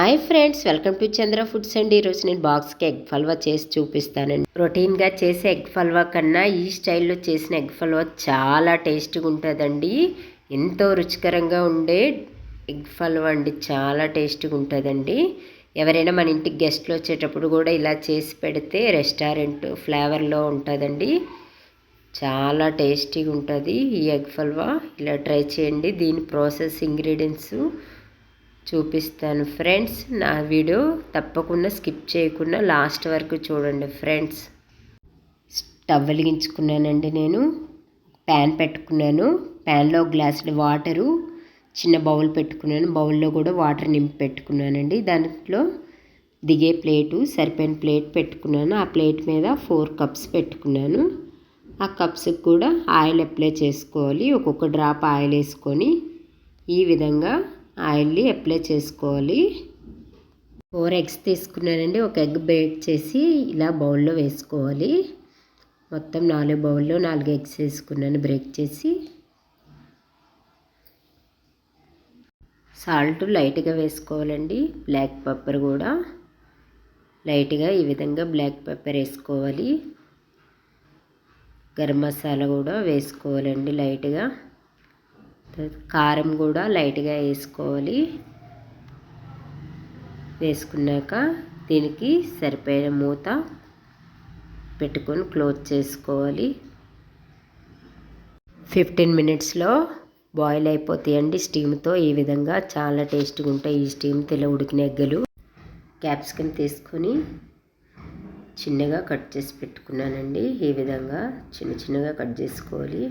Hi friends, welcome to Chandra foods అండి. ఈరోజు నేను బాక్స్కి ఎగ్ హల్వా చేసి చూపిస్తానండి. రొటీన్గా చేసే ఎగ్ హల్వా కన్నా ఈ స్టైల్లో చేసిన ఎగ్ హల్వా చాలా టేస్టీగా ఉంటుందండి. ఎంతో రుచికరంగా ఉండే ఎగ్ హల్వా అండి, చాలా టేస్టీగా ఉంటుందండి. ఎవరైనా మన ఇంటికి గెస్ట్లు వచ్చేటప్పుడు కూడా ఇలా చేసి పెడితే రెస్టారెంట్ ఫ్లేవర్లో ఉంటుందండి. చాలా టేస్టీగా ఉంటుంది ఈ ఎగ్ హల్వా. ఇలా ట్రై చేయండి. దీని ప్రాసెస్, ఇంగ్రీడియంట్స్ చూపిస్తాను ఫ్రెండ్స్. నా వీడియో తప్పకుండా స్కిప్ చేయకుండా లాస్ట్ వరకు చూడండి ఫ్రెండ్స్. స్టవ్ వెలిగించుకున్నానండి. నేను ప్యాన్ పెట్టుకున్నాను. ప్యాన్లో గ్లాసుల వాటరు, చిన్న బౌల్ పెట్టుకున్నాను. బౌల్లో కూడా వాటర్ నింపి పెట్టుకున్నానండి. దాంట్లో దిగే ప్లేటు, సరిపోయిన ప్లేట్ పెట్టుకున్నాను. ఆ ప్లేట్ మీద 4 కప్స్ పెట్టుకున్నాను. ఆ కప్స్కి కూడా ఆయిల్ అప్లై చేసుకోవాలి. ఒక్కొక్క డ్రాప్ ఆయిల్ వేసుకొని ఈ విధంగా ఆయిల్ని అప్లై చేసుకోవాలి. 4 ఎగ్స్ తీసుకున్నానండి. ఒక ఎగ్ బ్రేక్ చేసి ఇలా బౌల్లో వేసుకోవాలి. మొత్తం 4 బౌల్లో 4 ఎగ్స్ వేసుకున్నాను బ్రేక్ చేసి. సాల్ట్ లైట్గా వేసుకోవాలండి. బ్లాక్ పెప్పర్ కూడా లైట్గా ఈ విధంగా బ్లాక్ పెప్పర్ వేసుకోవాలి. గరం మసాలా కూడా వేసుకోవాలండి లైట్గా. కారం కూడా లైట్గా వేసుకోవాలి. వేసుకున్నాక దీనికి సరిపోయిన మూత పెట్టుకొని క్లోజ్ చేసుకోవాలి. 15 మినిట్స్లో బాయిల్ అయిపోతాయండి స్టీమ్తో. ఈ విధంగా చాలా టేస్ట్గా ఉంటాయి ఈ స్టీమ్తో ఇలా ఉడికిన ఎగ్గలు. క్యాప్సికమ్ తీసుకొని చిన్నగా కట్ చేసి పెట్టుకున్నానండి. ఈ విధంగా చిన్నగా కట్ చేసుకోవాలి.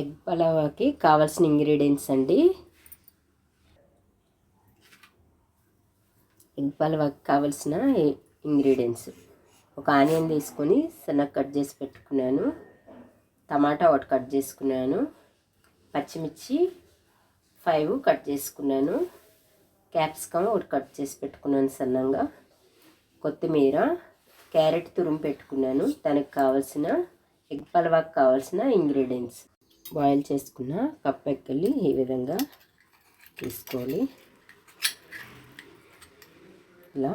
ఎగ్ పలావాకి కావాల్సిన ఇంగ్రీడియంట్స్ అండి. ఎగ్ పలావాకి కావాల్సిన ఇంగ్రీడియంట్స్: ఒక ఆనియన్ తీసుకొని సన్నగా కట్ చేసి పెట్టుకున్నాను. టమాటా ఒకటి కట్ చేసుకున్నాను. పచ్చిమిర్చి 5 కట్ చేసుకున్నాను. క్యాప్సికమ్ ఒకటి కట్ చేసి పెట్టుకున్నాను సన్నంగా. కొత్తిమీర, క్యారెట్ తురుము పెట్టుకున్నాను. దానికి కావాల్సిన ఎగ్ పలావాకి కావాల్సిన ఇంగ్రీడియంట్స్: బాయిల్ చేసుకున్న కప్ ఎగ్గుల్ని ఈ విధంగా తీసుకోవాలి. ఇలా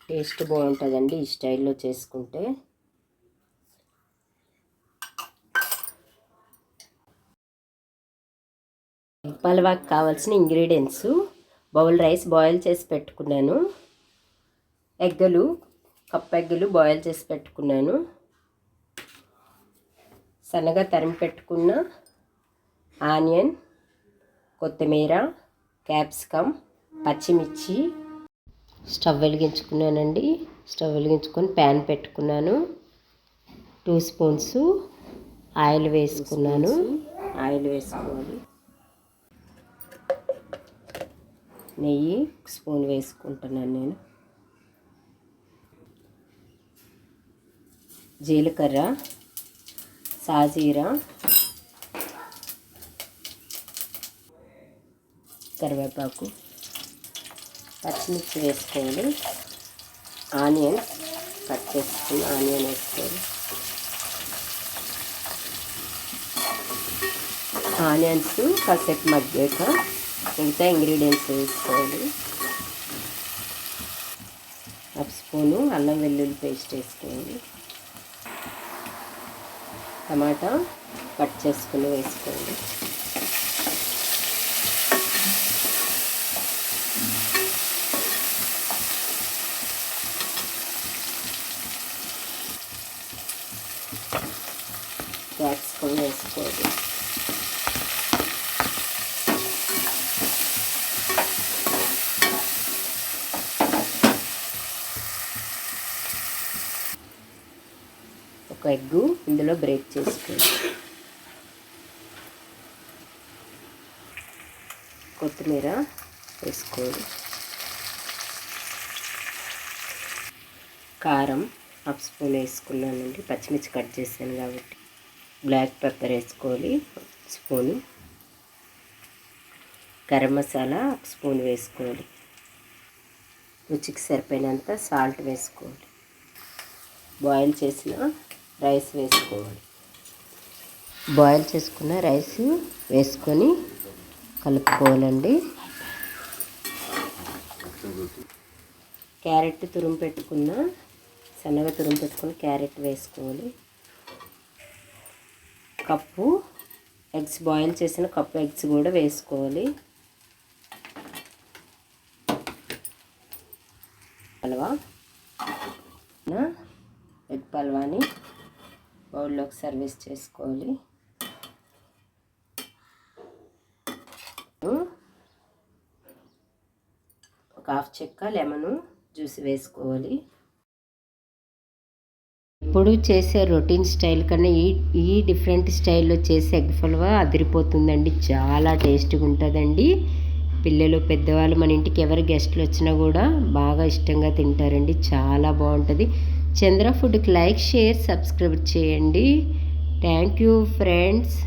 టేస్ట్ బాగుంటుందండి ఈ స్టైల్లో చేసుకుంటే. పలావాకి కావాల్సిన ఇంగ్రీడియంట్స్: బౌల్ రైస్ బాయిల్ చేసి పెట్టుకున్నాను. ఎగ్గలు, కప్ ఎగ్గలు బాయిల్ చేసి పెట్టుకున్నాను. సన్నగా తరిమి పెట్టుకున్న ఆనియన్, కొత్తిమీర, క్యాప్సికమ్, పచ్చిమిర్చి. స్టవ్ వెలిగించుకున్నానండి. స్టవ్ వెలిగించుకొని ప్యాన్ పెట్టుకున్నాను. 2 స్పూన్స్ ఆయిల్ వేసుకున్నాను. ఆయిల్ వేసుకోవాలి. నెయ్యి 1 స్పూన్ వేసుకుంటున్నాను నేను. జీలకర్ర, సాజీరా, కరివేపాకు, పచ్చిమిర్చి వేసుకోవాలి. ఆనియన్ కట్ చేసుకుని ఆనియన్ వేసుకోవాలి. ఆనియన్స్ కాసేపు మగ్గాక మిగతా ఇంగ్రీడియంట్స్ వేసుకోవాలి. 1 స్పూను అల్లం వెల్లుల్లి పేస్ట్ వేసుకోవాలి. టమాటా కట్ చేసుకుని వేసుకోవాలి. క్యాప్సికమ్ వేసుకోవాలి. ఒక ఎగ్గు ఇందులో బ్రేక్ చేసుకోవాలి. కొత్తిమీర వేసుకోవాలి. కారం 1 స్పూన్ వేసుకున్నానండి. పచ్చిమిర్చి కట్ చేశాను కాబట్టి. బ్లాక్ పెప్పర్ వేసుకోవాలి 1 స్పూను. గరం మసాలా 1 స్పూన్ వేసుకోవాలి. రుచికి సరిపోయినంత సాల్ట్ వేసుకోవాలి. బాయిల్ చేసిన రైస్ వేసుకోవాలి. బాయిల్ చేసుకున్న రైస్ వేసుకొని కలుపుకోవాలండి. క్యారెట్ సన్నగా తురుము పెట్టుకున్న క్యారెట్ వేసుకోవాలి. కప్పు ఎగ్స్, బాయిల్ చేసిన కప్పు ఎగ్స్ కూడా వేసుకోవాలి. ఎగ్ పల్వాని బౌల్లోకి సర్వీస్ చేసుకోవాలి. ఒక 1/2 చెక్క లెమన్ జ్యూస్ వేసుకోవాలి. ఇప్పుడు చేసే రొటీన్ స్టైల్ కన్నా ఈ డిఫరెంట్ స్టైల్లో చేసే ఎగ్ హల్వా అదిరిపోతుందండి. చాలా టేస్ట్గా ఉంటుందండి. పిల్లలు, పెద్దవాళ్ళు మన ఇంటికి ఎవరు గెస్ట్లు వచ్చినా కూడా బాగా ఇష్టంగా తింటారండి. చాలా బాగుంటుంది. చంద్ర ఫుడ్కి లైక్, షేర్, సబ్స్క్రైబ్ చేయండి. Thank you friends.